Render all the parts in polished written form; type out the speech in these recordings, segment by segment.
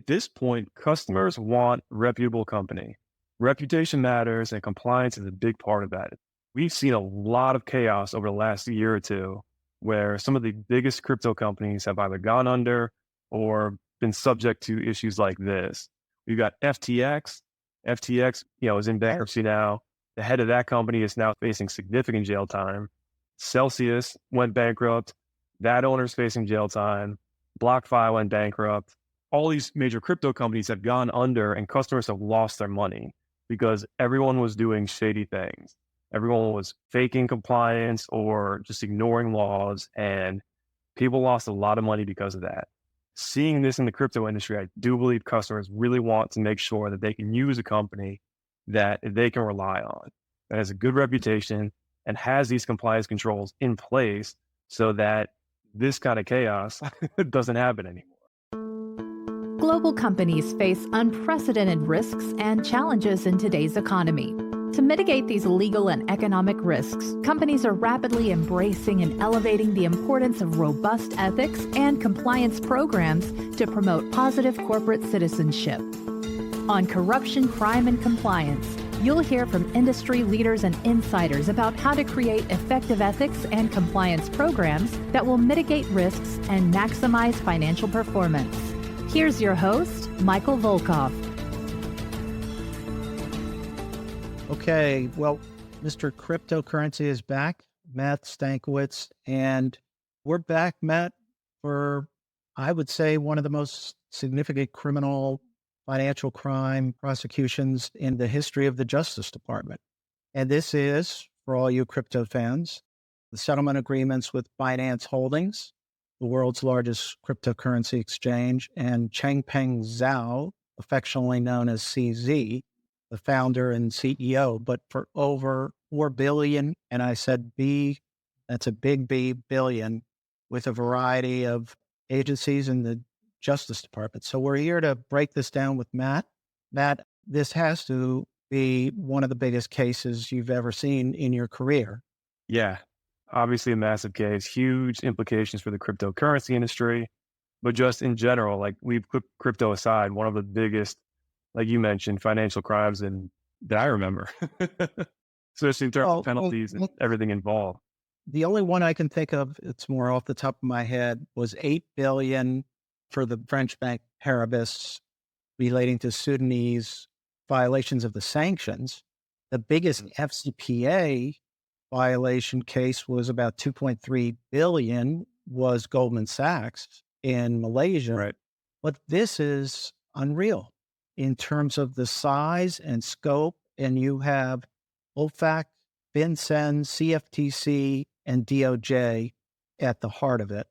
At this point, customers want reputable company. Reputation matters, and compliance is a big part of that. We've seen a lot of chaos over the last year or two where some of the biggest crypto companies have either gone under or been subject to issues like this. We've got FTX. FTX, is in bankruptcy now. The head of that company is now facing significant jail time. Celsius went bankrupt. That owner's facing jail time. BlockFi went bankrupt. All these major crypto companies have gone under and customers have lost their money because everyone was doing shady things. Everyone was faking compliance or just ignoring laws, and people lost a lot of money because of that. Seeing this in the crypto industry, I do believe customers really want to make sure that they can use a company that they can rely on, that has a good reputation and has these compliance controls in place so that this kind of chaos doesn't happen anymore. Global companies face unprecedented risks and challenges in today's economy. To mitigate these legal and economic risks, companies are rapidly embracing and elevating the importance of robust ethics and compliance programs to promote positive corporate citizenship. On Corruption, Crime, and Compliance, you'll hear from industry leaders and insiders about how to create effective ethics and compliance programs that will mitigate risks and maximize financial performance. Here's your host, Michael Volkov. Okay, well, Mr. Cryptocurrency is back, Matt Stankiewicz, and we're back, Matt, for, I would say, one of the most significant criminal financial crime prosecutions in the history of the Justice Department. And this is, for all you crypto fans, the settlement agreements with Binance Holdings, the world's largest cryptocurrency exchange, and Changpeng Zhao, affectionately known as CZ, the founder and CEO, but for over $4 billion, and I said B, that's a big B, billion, with a variety of agencies in the Justice Department. So we're here to break this down with Matt. Matt, this has to be one of the biggest cases you've ever seen in your career. Yeah, obviously a massive case, huge implications for the cryptocurrency industry, but just in general, like we've put crypto aside, one of the biggest, like you mentioned, financial crimes that I remember, especially in terms of penalties and everything involved. The only one I can think of, it's more off the top of my head, was $8 billion for the French bank Paribas relating to Sudanese violations of the sanctions. The biggest FCPA violation case was about $2.3 billion, was Goldman Sachs in Malaysia. Right. But this is unreal in terms of the size and scope. And you have OFAC, FinCEN, CFTC, and DOJ at the heart of it.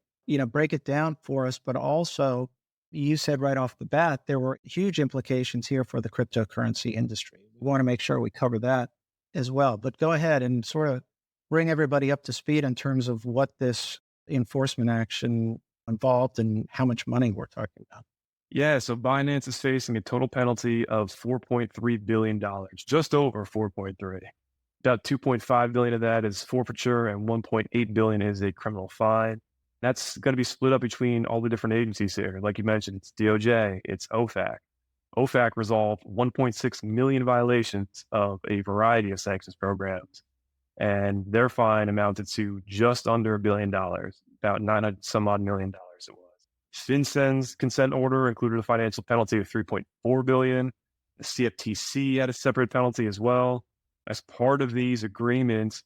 Break it down for us, but also you said right off the bat, there were huge implications here for the cryptocurrency industry. We want to make sure we cover that as well, but go ahead and sort of bring everybody up to speed in terms of what this enforcement action involved and how much money we're talking about. Yeah, so Binance is facing a total penalty of $4.3 billion, just over 4.3. About 2.5 billion of that is forfeiture and 1.8 billion is a criminal fine. That's going to be split up between all the different agencies here. Like you mentioned, it's DOJ, it's OFAC. OFAC resolved 1.6 million violations of a variety of sanctions programs, and their fine amounted to just under $1 billion, about 900 some odd million dollars it was. FinCEN's consent order included a financial penalty of 3.4 billion. The CFTC had a separate penalty as well. As part of these agreements,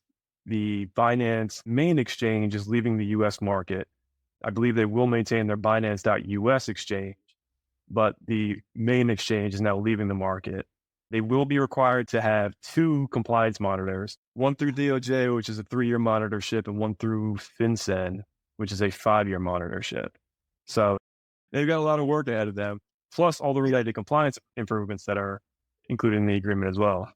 the Binance main exchange is leaving the U.S. market. I believe they will maintain their Binance.US exchange, but the main exchange is now leaving the market. They will be required to have 2 compliance monitors, one through DOJ, which is a 3-year monitorship, and one through FinCEN, which is a 5-year monitorship. So they've got a lot of work ahead of them, plus all the related compliance improvements that are included in the agreement as well.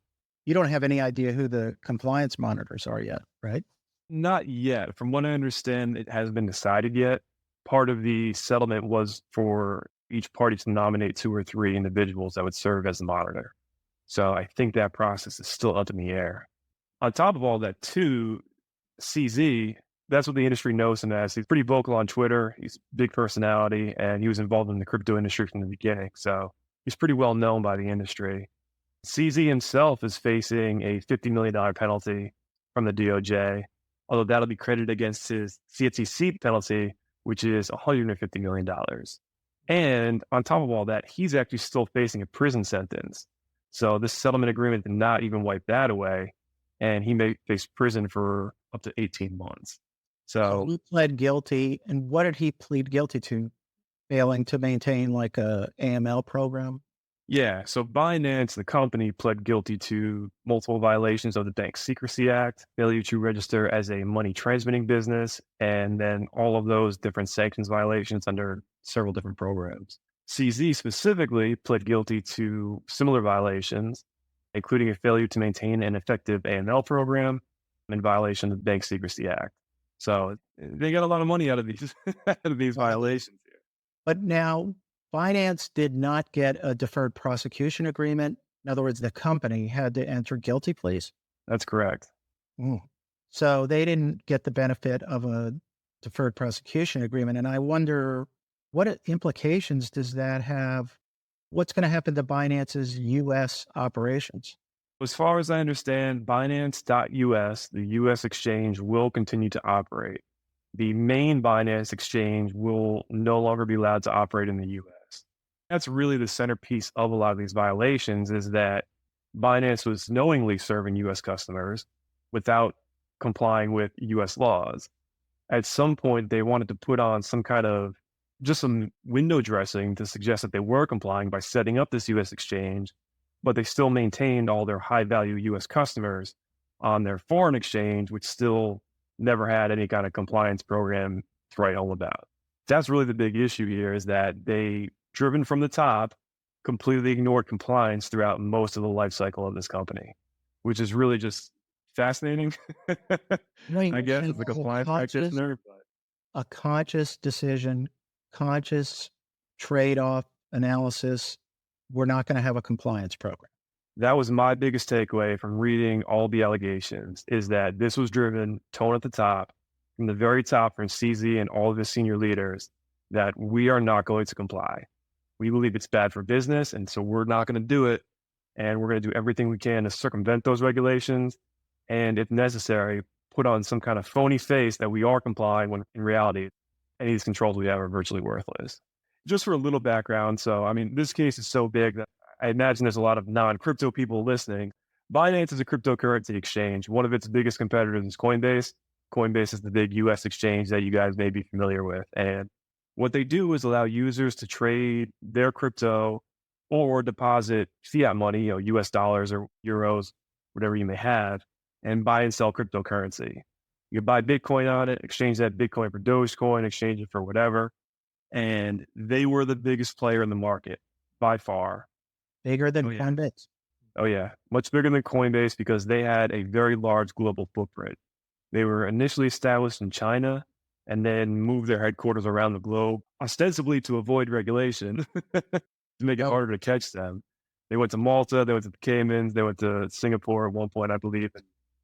You don't have any idea who the compliance monitors are yet, right? Not yet. From what I understand, it hasn't been decided yet. Part of the settlement was for each party to nominate 2 or 3 individuals that would serve as the monitor. So I think that process is still up in the air. On top of all that too, CZ, That's what the industry knows him as. He's pretty vocal on Twitter. He's a big personality, and he was involved in the crypto industry from the beginning. So he's pretty well known by the industry. CZ himself is facing a $50 million penalty from the DOJ, although that'll be credited against his CFTC penalty, which is $150 million. And on top of all that, he's actually still facing a prison sentence. So this settlement agreement did not even wipe that away, and he may face prison for up to 18 months. So he pled guilty. And what did he plead guilty to? Failing to maintain like a AML program? yeah, so Binance, the company, pled guilty to multiple violations of the Bank Secrecy Act, failure to register as a money transmitting business, and then all of those different sanctions violations under several different programs. CZ specifically pled guilty to similar violations, including a failure to maintain an effective AML program and violation of the Bank Secrecy Act. So they got a lot of money out of these out of these violations here. But now Binance did not get a deferred prosecution agreement. In other words, the company had to enter guilty pleas. That's correct. So they didn't get the benefit of a deferred prosecution agreement. And I wonder, what implications does that have? What's going to happen to Binance's U.S. operations? As far as I understand, Binance.us, the U.S. exchange, will continue to operate. The main Binance exchange will no longer be allowed to operate in the U.S. That's really the centerpiece of a lot of these violations, is that Binance was knowingly serving U.S. customers without complying with U.S. laws. At some point, they wanted to put on some kind of just some window dressing to suggest that they were complying by setting up this U.S. exchange, but they still maintained all their high-value U.S. customers on their foreign exchange, which still never had any kind of compliance program to write home about. That's really the big issue here, is that they, driven from the top, completely ignored compliance throughout most of the life cycle of this company, which is really just fascinating, I guess, as a compliance practitioner. But a conscious decision, conscious trade-off analysis. We're not going to have a compliance program. that was my biggest takeaway from reading all the allegations, is that this was driven tone at the top, from the very top, from CZ and all of his senior leaders, that we are not going to comply. We believe it's bad for business, and so we're not going to do it. And we're going to do everything we can to circumvent those regulations. And if necessary, put on some kind of phony face that we are complying, when in reality, any of these controls we have are virtually worthless. Just for a little background. So, I mean, this case is so big that I imagine there's a lot of non-crypto people listening. Binance is a cryptocurrency exchange. One of its biggest competitors is Coinbase. Coinbase is the big US exchange that you guys may be familiar with. And what they do is allow users to trade their crypto or deposit fiat money, US dollars or euros, whatever you may have, and buy and sell cryptocurrency. You can buy Bitcoin on it, exchange that Bitcoin for Dogecoin, exchange it for whatever. And they were the biggest player in the market by far. Bigger than Coinbase. Oh, yeah. Much bigger than Coinbase, because they had a very large global footprint. They were initially established in China and then moved their headquarters around the globe, ostensibly to avoid regulation, to make it harder to catch them. They went to Malta, they went to the Caymans, they went to Singapore at one point, I believe, and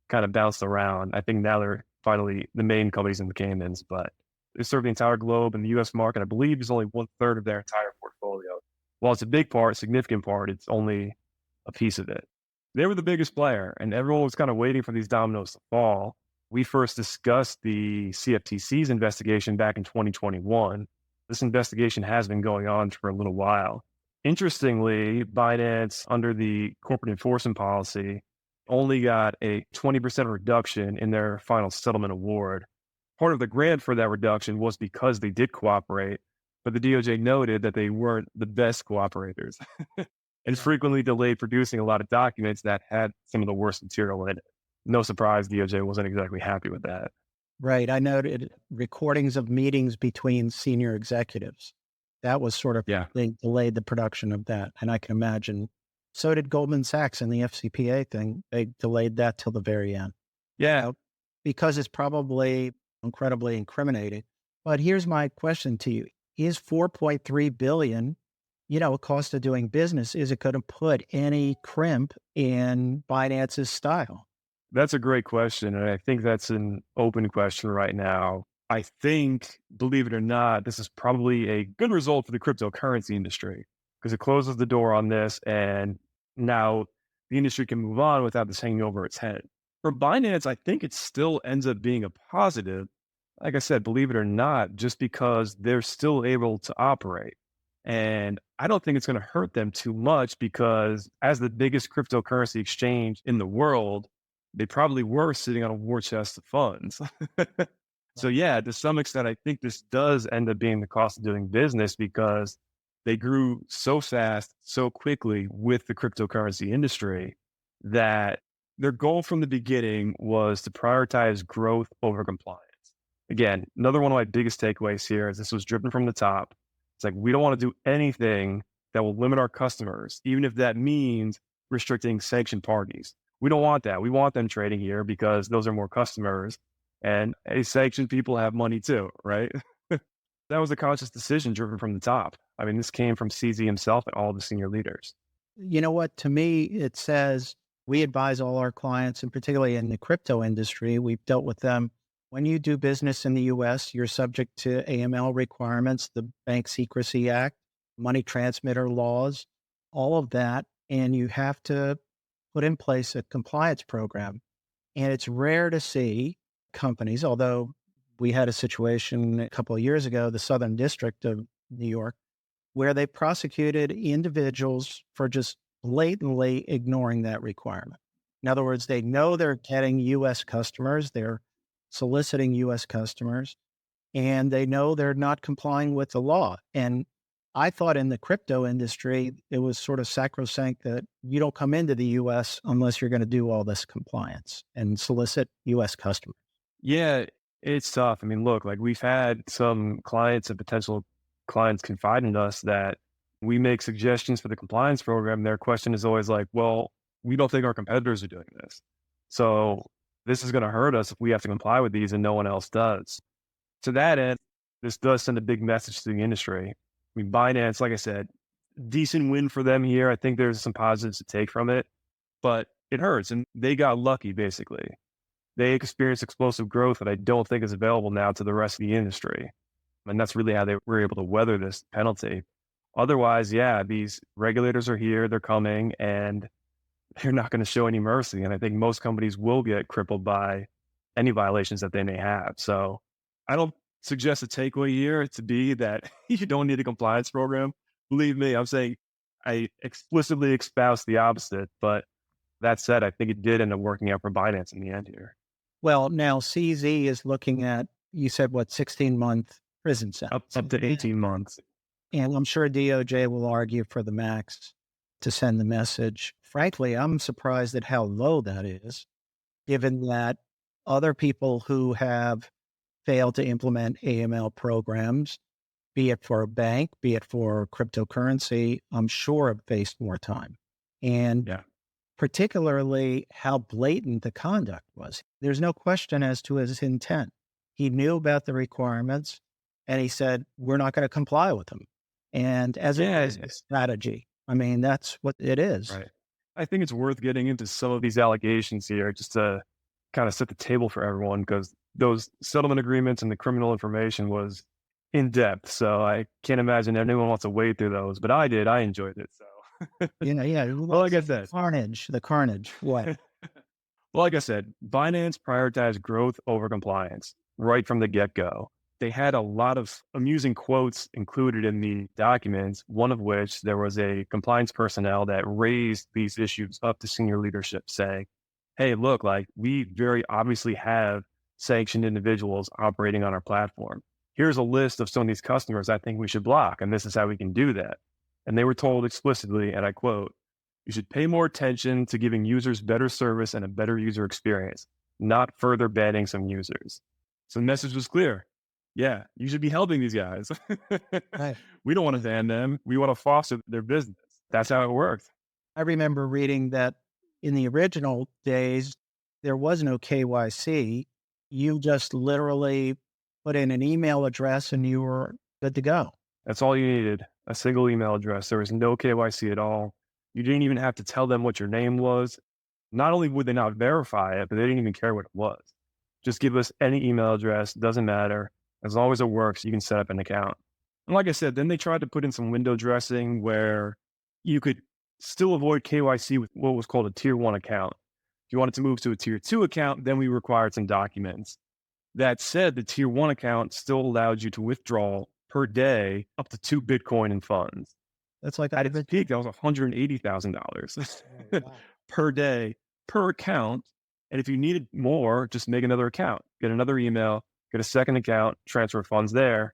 kind of bounced around. I think now they're finally the main companies in the Caymans, but they serve the entire globe, and the US market, I believe, is only 1/3 of their entire portfolio. While it's a big part, significant part, it's only a piece of it. They were the biggest player, and everyone was kind of waiting for these dominoes to fall. We first discussed the CFTC's investigation back in 2021. This investigation has been going on for a little while. Interestingly, Binance, under the corporate enforcement policy, only got a 20% reduction in their final settlement award. Part of the grant for that reduction was because they did cooperate, but the DOJ noted that they weren't the best cooperators and frequently delayed producing a lot of documents that had some of the worst material in it. No surprise, DOJ wasn't exactly happy with that. Right. I noted recordings of meetings between senior executives. That was sort of, they delayed the production of that. And I can imagine, so did Goldman Sachs and the FCPA thing. They delayed that till the very end. Yeah. Because it's probably incredibly incriminating. But here's my question to you. Is $4.3 billion, a cost of doing business, is it going to put any crimp in Binance's style? That's a great question. And I think that's an open question right now. I think, believe it or not, this is probably a good result for the cryptocurrency industry because it closes the door on this. And now the industry can move on without this hanging over its head. For Binance, I think it still ends up being a positive. Like I said, believe it or not, just because they're still able to operate. And I don't think it's going to hurt them too much because as the biggest cryptocurrency exchange in the world, they probably were sitting on a war chest of funds. So yeah, to some extent, I think this does end up being the cost of doing business because they grew so fast, so quickly with the cryptocurrency industry that their goal from the beginning was to prioritize growth over compliance. Again, another one of my biggest takeaways here is this was driven from the top. It's like, we don't want to do anything that will limit our customers, even if that means restricting sanctioned parties. We don't want that. We want them trading here because those are more customers. And sanctioned people have money too, right? That was a conscious decision driven from the top. I mean, this came from CZ himself and all the senior leaders. You know what? To me, it says we advise all our clients, and particularly in the crypto industry, we've dealt with them. When you do business in the US, you're subject to AML requirements, the Bank Secrecy Act, money transmitter laws, all of that. And you have to put in place a compliance program. And it's rare to see companies, although we had a situation a couple of years ago, the Southern District of New York, where they prosecuted individuals for just blatantly ignoring that requirement. In other words, they know they're getting US customers, they're soliciting US customers, and they know they're not complying with the law. And I thought in the crypto industry, it was sort of sacrosanct that you don't come into the US unless you're going to do all this compliance and solicit US customers. Yeah, it's tough. I mean, look, like we've had some clients and potential clients confide in us that we make suggestions for the compliance program. Their question is always like, well, we don't think our competitors are doing this. So this is going to hurt us if we have to comply with these and no one else does. To that end, this does send a big message to the industry. I mean, Binance, like I said, decent win for them here. I think there's some positives to take from it, but it hurts. And they got lucky, basically. They experienced explosive growth that I don't think is available now to the rest of the industry. And that's really how they were able to weather this penalty. Otherwise, yeah, these regulators are here, they're coming, and they're not going to show any mercy. And I think most companies will get crippled by any violations that they may have. So I don't suggest a takeaway here to be that you don't need a compliance program. Believe me, I'm saying I explicitly espouse the opposite. But that said, I think it did end up working out for Binance in the end here. Well, now CZ is looking at, you said, what, 16-month prison sentence? Up to 18 months. And I'm sure DOJ will argue for the max to send the message. Frankly, I'm surprised at how low that is, given that other people who have failed to implement AML programs, be it for a bank, be it for cryptocurrency, I'm sure have faced more time. And particularly how blatant the conduct was. There's no question as to his intent. He knew about the requirements and he said, we're not going to comply with them. And as a strategy, I mean, that's what it is. Right. I think it's worth getting into some of these allegations here just to kind of set the table for everyone, because those settlement agreements and the criminal information was in depth. So I can't imagine anyone wants to wade through those, but I did. I enjoyed it. So, well, like I said, the carnage. What? Well, like I said, Binance prioritized growth over compliance right from the get-go. They had a lot of amusing quotes included in the documents, one of which there was a compliance personnel that raised these issues up to senior leadership saying, hey, look, like we very obviously have sanctioned individuals operating on our platform. Here's a list of some of these customers I think we should block, and this is how we can do that. And they were told explicitly, and I quote, you should pay more attention to giving users better service and a better user experience, not further banning some users. So the message was clear. Yeah, you should be helping these guys. Right. We don't want to ban them. We want to foster their business. That's how it worked. I remember reading that in the original days, there was no KYC. You just literally put in an email address and you were good to go. That's all you needed, a single email address. There was no KYC at all. You didn't even have to tell them what your name was. Not only would they not verify it, but they didn't even care what it was. Just give us any email address, doesn't matter. As long as it works, you can set up an account. And like I said, then they tried to put in some window dressing where you could still avoid KYC with what was called a tier 1 account. If you wanted to move to a tier 2 account, then we required some documents. That said, the tier 1 account still allowed you to withdraw per day up to 2 Bitcoin in funds. That's like At its peak, that was $180,000 per day, per account. And if you needed more, just make another account, get another email, get a second account, transfer funds there,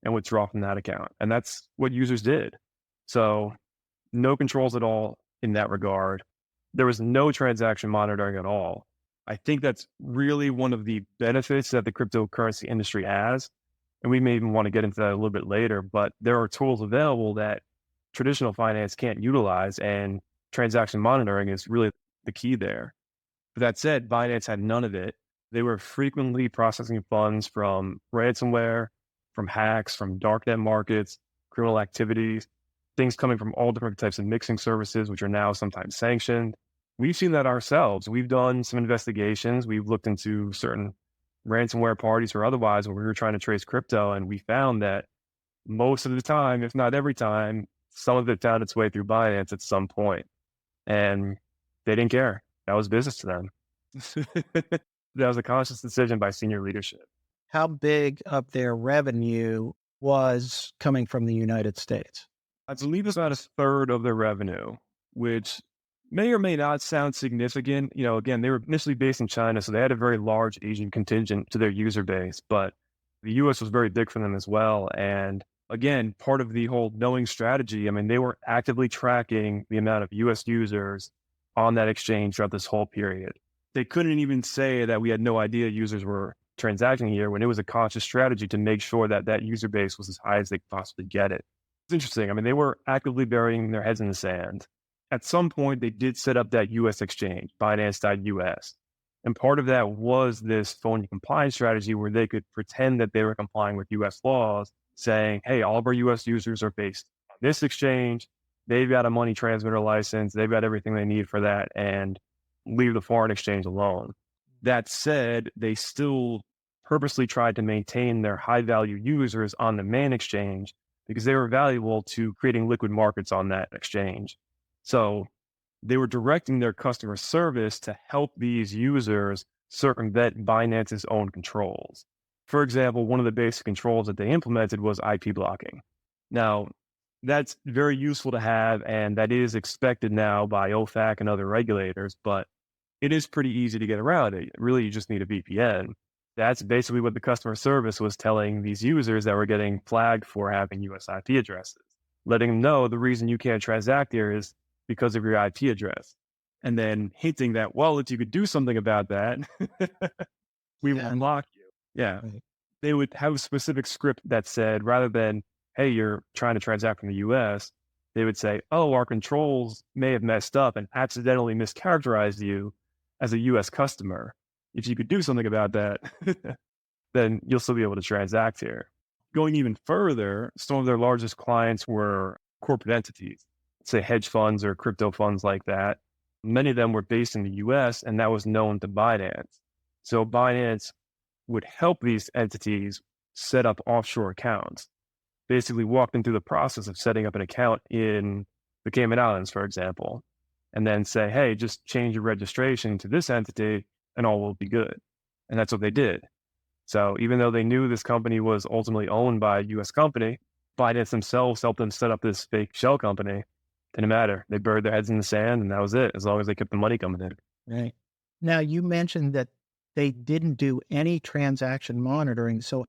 and withdraw from that account. And that's what users did. So no controls at all in that regard. There was no transaction monitoring at all. I think that's really one of the benefits that the cryptocurrency industry has. And we may even want to get into that a little bit later, but there are tools available that traditional finance can't utilize, and transaction monitoring is really the key there. But that said, Binance had none of it. They were frequently processing funds from ransomware, from hacks, from darknet markets, criminal activities, things coming from all different types of mixing services, which are now sometimes sanctioned. We've seen that ourselves. We've done some investigations. We've looked into certain ransomware parties or otherwise when we were trying to trace crypto, and we found that most of the time, if not every time, some of it found its way through Binance at some point. And they didn't care. That was business to them. That was a conscious decision by senior leadership. How big of their revenue was coming from the United States? I believe it's about a third of their revenue, which may or may not sound significant. You know, again, they were initially based in China, so they had a very large Asian contingent to their user base, but the US was very big for them as well. And again, part of the whole knowing strategy, I mean, they were actively tracking the amount of US users on that exchange throughout this whole period. They couldn't even say that we had no idea users were transacting here when it was a conscious strategy to make sure that that user base was as high as they could possibly get it. It's interesting. I mean, they were actively burying their heads in the sand. At some point, they did set up that US exchange, Binance.us. And part of that was this phony compliance strategy where they could pretend that they were complying with US laws, saying, hey, all of our US users are based on this exchange. They've got a money transmitter license. They've got everything they need for that, and leave the foreign exchange alone. That said, they still purposely tried to maintain their high value users on the main exchange because they were valuable to creating liquid markets on that exchange. So they were directing their customer service to help these users circumvent Binance's own controls. For example, one of the basic controls that they implemented was IP blocking. Now, that's very useful to have, and that is expected now by OFAC and other regulators, but it is pretty easy to get around it. Really, you just need a VPN. That's basically what the customer service was telling these users that were getting flagged for having US IP addresses, letting them know the reason you can't transact here is because of your IP address. And then hinting that, well, if you could do something about that, we will unlock you. Yeah. Right. They would have a specific script that said, rather than, hey, you're trying to transact from the US, they would say, oh, our controls may have messed up and accidentally mischaracterized you as a US customer. If you could do something about that, then you'll still be able to transact here. Going even further, some of their largest clients were corporate entities, say hedge funds or crypto funds like that. Many of them were based in the US, and that was known to Binance. So Binance would help these entities set up offshore accounts, basically walk them through the process of setting up an account in the Cayman Islands, for example, and then say, hey, just change your registration to this entity and all will be good. And that's what they did. So even though they knew this company was ultimately owned by a US company, Binance themselves helped them set up this fake shell company. Didn't matter. They buried their heads in the sand and that was it, as long as they kept the money coming in. Right. Now, you mentioned that they didn't do any transaction monitoring. So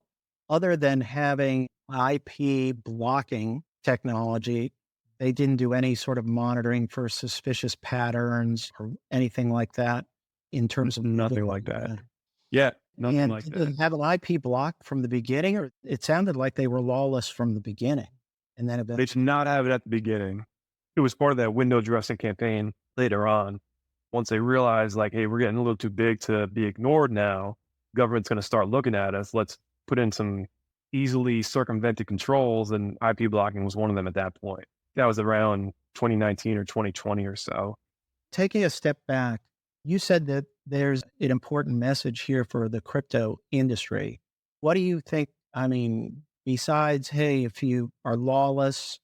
other than having IP blocking technology, they didn't do any sort of monitoring for suspicious patterns or anything like that in terms of nothing like that. Yeah, nothing like that. Did they have an IP block from the beginning, or it sounded like they were lawless from the beginning? And then they did not have it at the beginning. It was part of that window dressing campaign later on. Once they realized, like, hey, we're getting a little too big to be ignored now. Government's going to start looking at us. Let's put in some easily circumvented controls, and IP blocking was one of them at that point. That was around 2019 or 2020 or so. Taking a step back, You said that there's an important message here for the crypto industry. What do you think? I mean, besides, hey, if you are lawless,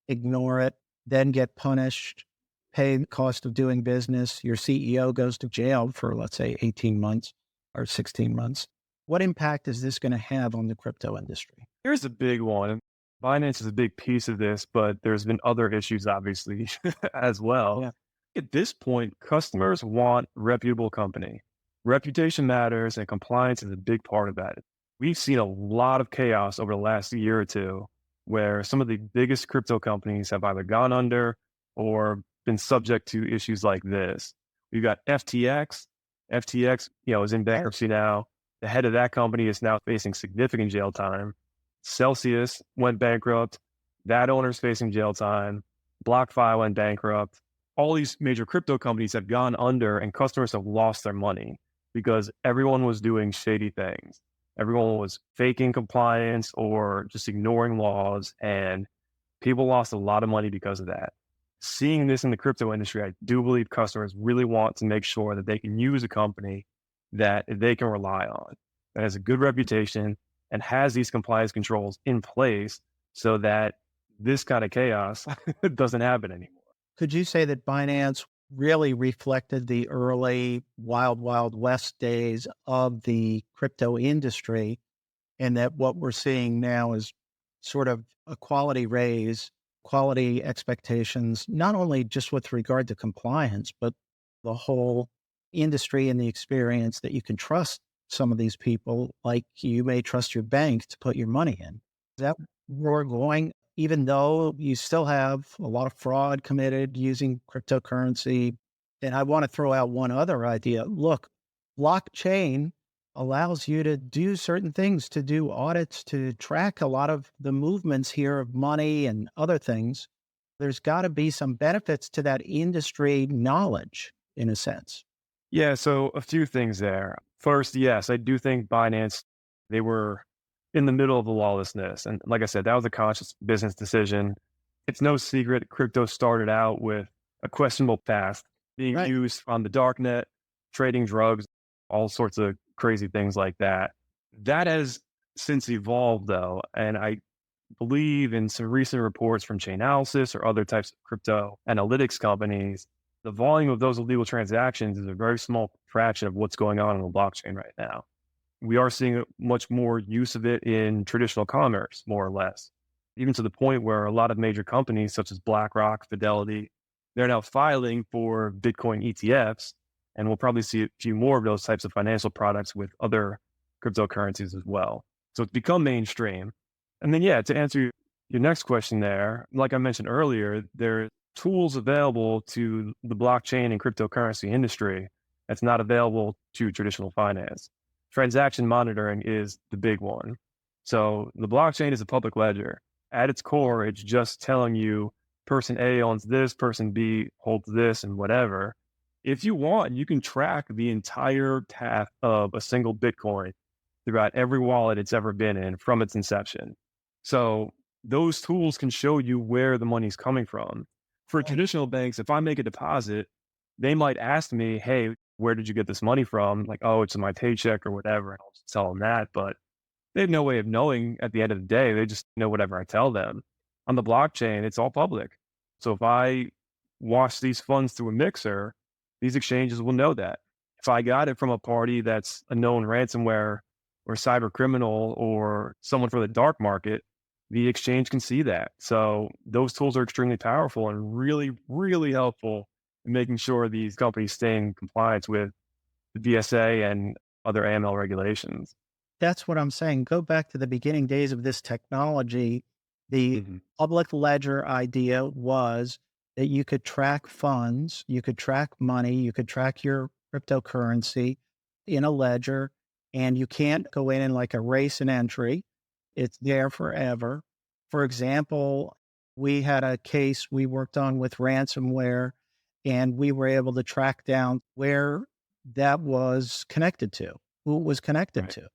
ignore it, then get punished, pay the cost of doing business, your CEO goes to jail for, let's say, 18 months or 16 months. What impact is this going to have on the crypto industry? Here's a big one. Binance is a big piece of this, but there's been other issues, obviously, as well. Yeah. At this point, customers want reputable company. Reputation matters, and compliance is a big part of that. We've seen a lot of chaos over the last year or two, where some of the biggest crypto companies have either gone under or been subject to issues like this. We've got FTX. FTX, is in bankruptcy now. The head of that company is now facing significant jail time. Celsius went bankrupt. That owner's facing jail time. BlockFi went bankrupt. All these major crypto companies have gone under, and customers have lost their money because everyone was doing shady things. Everyone was faking compliance or just ignoring laws, and people lost a lot of money because of that. Seeing this in the crypto industry, I do believe customers really want to make sure that they can use a company that they can rely on, that has a good reputation and has these compliance controls in place so that this kind of chaos doesn't happen anymore. Could you say that Binance really reflected the early wild, wild west days of the crypto industry, and that what we're seeing now is sort of a quality raise, quality expectations, not only just with regard to compliance, but the whole industry and the experience that you can trust some of these people, like you may trust your bank to put your money in? Is that where we're going? Even though you still have a lot of fraud committed using cryptocurrency. And I want to throw out one other idea. Look, blockchain allows you to do certain things, to do audits, to track a lot of the movements here of money and other things. There's got to be some benefits to that industry knowledge, in a sense. Yeah, so a few things there. First, yes, I do think Binance, they were in the middle of the lawlessness. And like I said, that was a conscious business decision. It's no secret crypto started out with a questionable past, being used on the dark net, trading drugs, all sorts of crazy things like that. That has since evolved, though. And I believe in some recent reports from Chainalysis or other types of crypto analytics companies, the volume of those illegal transactions is a very small fraction of what's going on the blockchain right now. We are seeing much more use of it in traditional commerce, more or less, even to the point where a lot of major companies such as BlackRock, Fidelity, they're now filing for Bitcoin ETFs, and we'll probably see a few more of those types of financial products with other cryptocurrencies as well. So it's become mainstream. And then, to answer your next question there, like I mentioned earlier, there are tools available to the blockchain and cryptocurrency industry that's not available to traditional finance. Transaction monitoring is the big one. So the blockchain is a public ledger. At its core, it's just telling you person A owns this, person B holds this, and whatever. If you want, you can track the entire path of a single Bitcoin throughout every wallet it's ever been in from its inception. So those tools can show you where the money's coming from. For traditional banks, if I make a deposit, they might ask me, hey, where did you get this money from? Like, oh, it's in my paycheck or whatever. And I'll just tell them that. But they have no way of knowing at the end of the day. They just know whatever I tell them. On the blockchain, it's all public. So if I wash these funds through a mixer, these exchanges will know that. If I got it from a party that's a known ransomware or cyber criminal or someone from the dark market, the exchange can see that. So those tools are extremely powerful and really, really helpful in making sure these companies stay in compliance with the BSA and other AML regulations. That's what I'm saying. Go back to the beginning days of this technology. The public ledger idea was that you could track funds, you could track money, you could track your cryptocurrency in a ledger, and you can't go in and like erase an entry. It's there forever. For example, we had a case we worked on with ransomware, and we were able to track down where that was connected to, who it was connected to.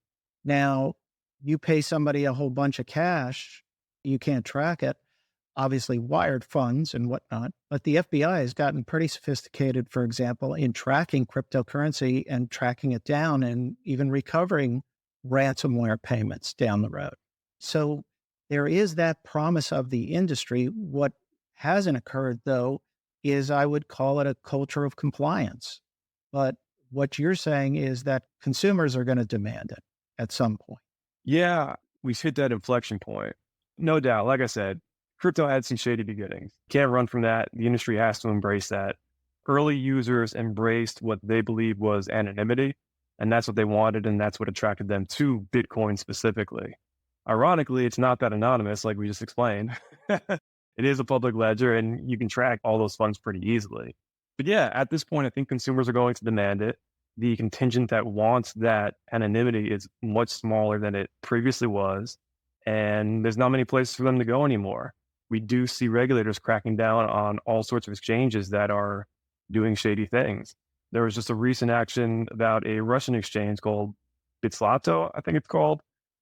Now, you pay somebody a whole bunch of cash, you can't track it. obviously wired funds and whatnot. But the FBI has gotten pretty sophisticated, for example, in tracking cryptocurrency and tracking it down and even recovering ransomware payments down the road. So there is that promise of the industry. What hasn't occurred, though, is I would call it a culture of compliance. But what you're saying is that consumers are going to demand it at some point. Yeah, we've hit that inflection point. No doubt. Like I said, crypto had some shady beginnings. Can't run from that. The industry has to embrace that. Early users embraced what they believed was anonymity, and that's what they wanted, and that's what attracted them to Bitcoin specifically. Ironically, it's not that anonymous, like we just explained. It is a public ledger, and you can track all those funds pretty easily. But yeah, at this point, I think consumers are going to demand it. The contingent that wants that anonymity is much smaller than it previously was, and there's not many places for them to go anymore. We do see regulators cracking down on all sorts of exchanges that are doing shady things. There was just a recent action about a Russian exchange called Bitslato, I think it's called,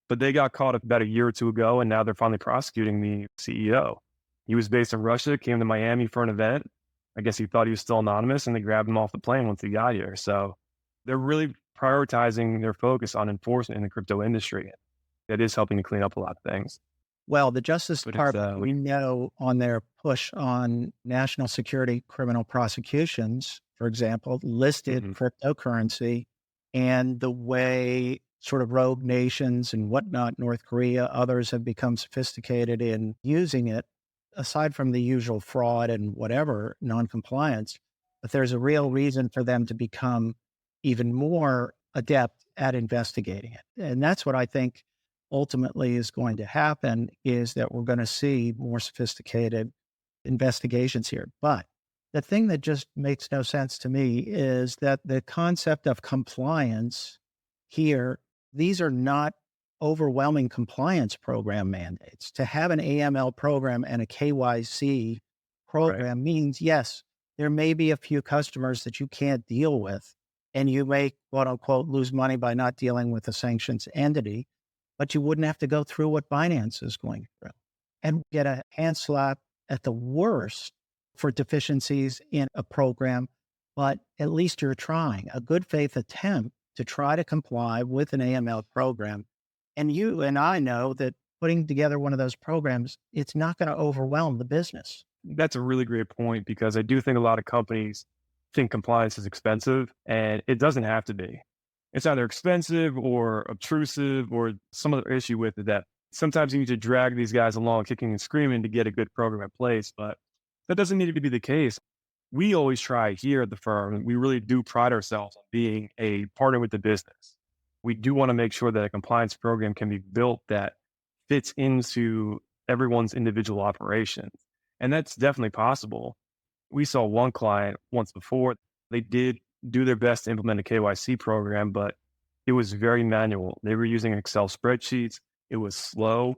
but they got caught about a year or two ago, and now they're finally prosecuting the CEO. He was based in Russia, came to Miami for an event. I guess he thought he was still anonymous, and they grabbed him off the plane once he got here. So they're really prioritizing their focus on enforcement in the crypto industry. That is helping to clean up a lot of things. Well, the Justice Department, we know on their push on national security criminal prosecutions, for example, listed cryptocurrency and the way sort of rogue nations and whatnot, North Korea, others have become sophisticated in using it, aside from the usual fraud and whatever, non-compliance. But there's a real reason for them to become even more adept at investigating it. And that's what I think ultimately is going to happen, is that we're going to see more sophisticated investigations here. But the thing that just makes no sense to me is that the concept of compliance here, these are not overwhelming compliance program mandates. To have an AML program and a KYC program means, yes, there may be a few customers that you can't deal with, and you may, quote unquote, lose money by not dealing with a sanctions entity, but you wouldn't have to go through what Binance is going through and get a hand slap at the worst for deficiencies in a program. But at least you're trying a good faith attempt to try to comply with an AML program. And you and I know that putting together one of those programs, it's not going to overwhelm the business. That's a really great point, because I do think a lot of companies think compliance is expensive, and it doesn't have to be. It's either expensive or obtrusive or some other issue with it that sometimes you need to drag these guys along kicking and screaming to get a good program in place, but that doesn't need to be the case. We always try here at the firm, and we really do pride ourselves on being a partner with the business. We do want to make sure that a compliance program can be built that fits into everyone's individual operations. And that's definitely possible. We saw one client once before. They did do their best to implement a KYC program, but it was very manual. They were using Excel spreadsheets. It was slow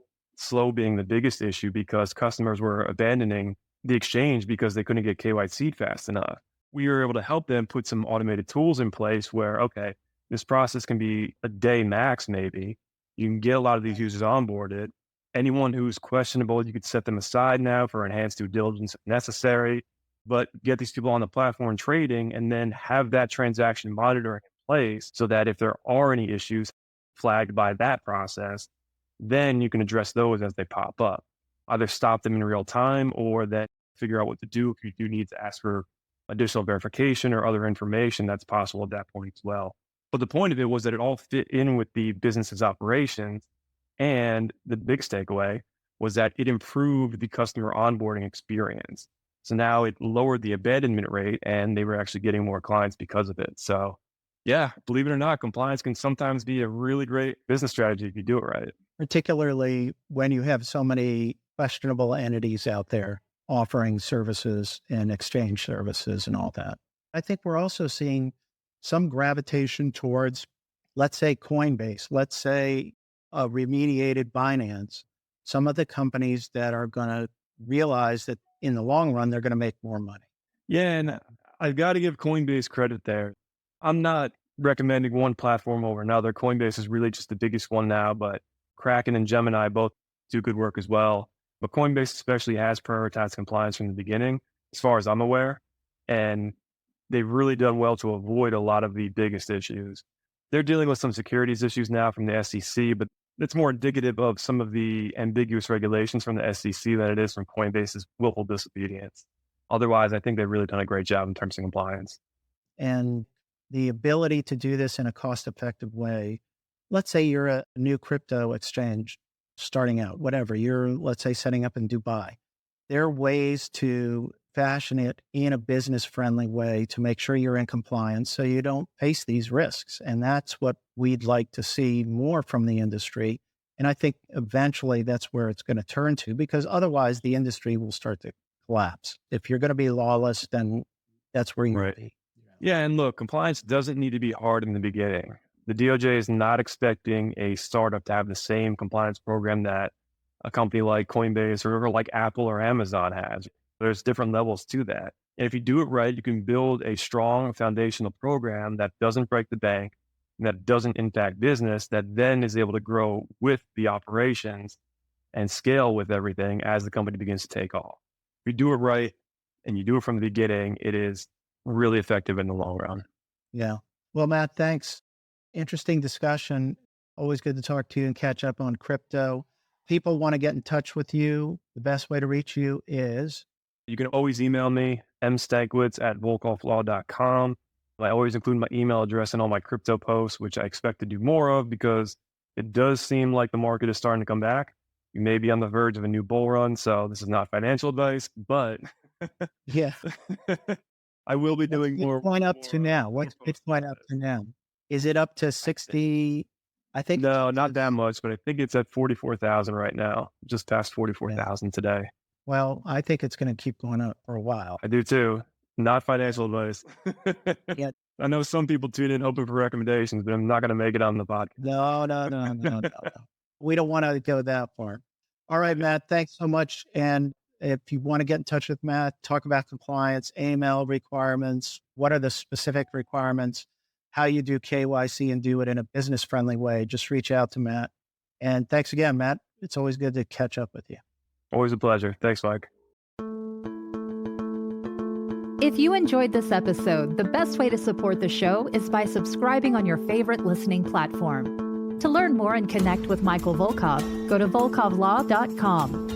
being the biggest issue, because customers were abandoning the exchange because they couldn't get KYC fast enough. We were able to help them put some automated tools in place where, okay, this process can be a day max, maybe. You can get a lot of these users onboarded. Anyone who's questionable, you could set them aside now for enhanced due diligence if necessary, but get these people on the platform trading and then have that transaction monitoring in place so that if there are any issues flagged by that process, then you can address those as they pop up. Either stop them in real time or then figure out what to do if you do need to ask for additional verification or other information. That's possible at that point as well. But the point of it was that it all fit in with the business's operations. And the biggest takeaway was that it improved the customer onboarding experience. So now it lowered the abandonment rate, and they were actually getting more clients because of it. So yeah, believe it or not, compliance can sometimes be a really great business strategy if you do it right. Particularly when you have so many questionable entities out there offering services and exchange services and all that. I think we're also seeing some gravitation towards, let's say, Coinbase, let's say a remediated Binance, some of the companies that are going to realize that in the long run, they're going to make more money. Yeah, and I've got to give Coinbase credit there. I'm not recommending one platform over another. Coinbase is really just the biggest one now, but Kraken and Gemini both do good work as well. But Coinbase especially has prioritized compliance from the beginning, as far as I'm aware, and they've really done well to avoid a lot of the biggest issues. They're dealing with some securities issues now from the SEC, but it's more indicative of some of the ambiguous regulations from the SEC than it is from Coinbase's willful disobedience. Otherwise, I think they've really done a great job in terms of compliance. And the ability to do this in a cost-effective way. Let's say you're a new crypto exchange starting out, whatever. You're, let's say, setting up in Dubai. There are ways to fashion it in a business-friendly way to make sure you're in compliance so you don't face these risks. And that's what we'd like to see more from the industry. And I think eventually that's where it's going to turn to, because otherwise the industry will start to collapse. If you're going to be lawless, then that's where you Right. will be. Yeah, and look, compliance doesn't need to be hard in the beginning. The DOJ is not expecting a startup to have the same compliance program that a company like Coinbase or like Apple or Amazon has. There's different levels to that. And if you do it right, you can build a strong foundational program that doesn't break the bank, and that doesn't impact business, that then is able to grow with the operations and scale with everything as the company begins to take off. If you do it right and you do it from the beginning, it is really effective in the long run. Yeah. Well, Matt, thanks. Interesting discussion. Always good to talk to you and catch up on crypto. People want to get in touch with you. The best way to reach you is? You can always email me, mstankiewicz@volkovlaw.com. I always include my email address in all my crypto posts, which I expect to do more of because it does seem like the market is starting to come back. You may be on the verge of a new bull run, so this is not financial advice, but Yeah. I will be doing more. Bitcoin up to now? What's Bitcoin up to now? Is it up to 60? I think No, not that much, but I think it's at 44,000 right now, just past 44,000 today. Well, I think it's going to keep going up for a while. I do too. Not financial advice. Yeah. I know some people tune in hoping for recommendations, but I'm not going to make it on the podcast. No. We don't want to go that far. All right, Matt, thanks so much. And if you want to get in touch with Matt, talk about compliance, AML requirements, what are the specific requirements, how you do KYC and do it in a business-friendly way, just reach out to Matt. And thanks again, Matt. It's always good to catch up with you. Always a pleasure. Thanks, Mike. If you enjoyed this episode, the best way to support the show is by subscribing on your favorite listening platform. To learn more and connect with Michael Volkov, go to volkovlaw.com.